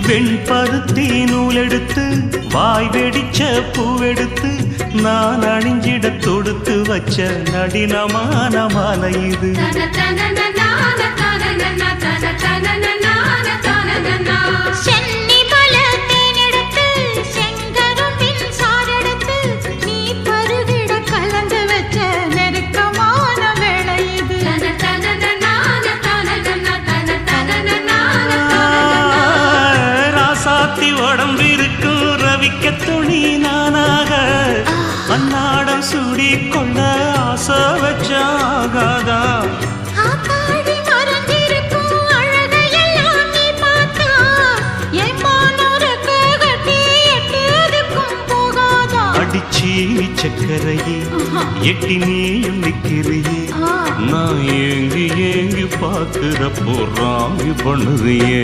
வெண்பருத்தி நூலெடுத்து வாய் வெடிச்ச பூவெடுத்து நான் அணிஞ்சிட தொடுத்து வச்ச நடினமான மாலை இது. உடம்பிருக்கும் ரவிக்க துணி நானாக அன்னாடம் சூடி கொள்ள ஆசை வச்சாகாதா. அடிச்சீனி சக்கரையே எட்டி நீயும் நிக்கிறியே நான் ஏங்கி ஏங்கி பார்க்கிற போறாங்கி பண்ணுறியே.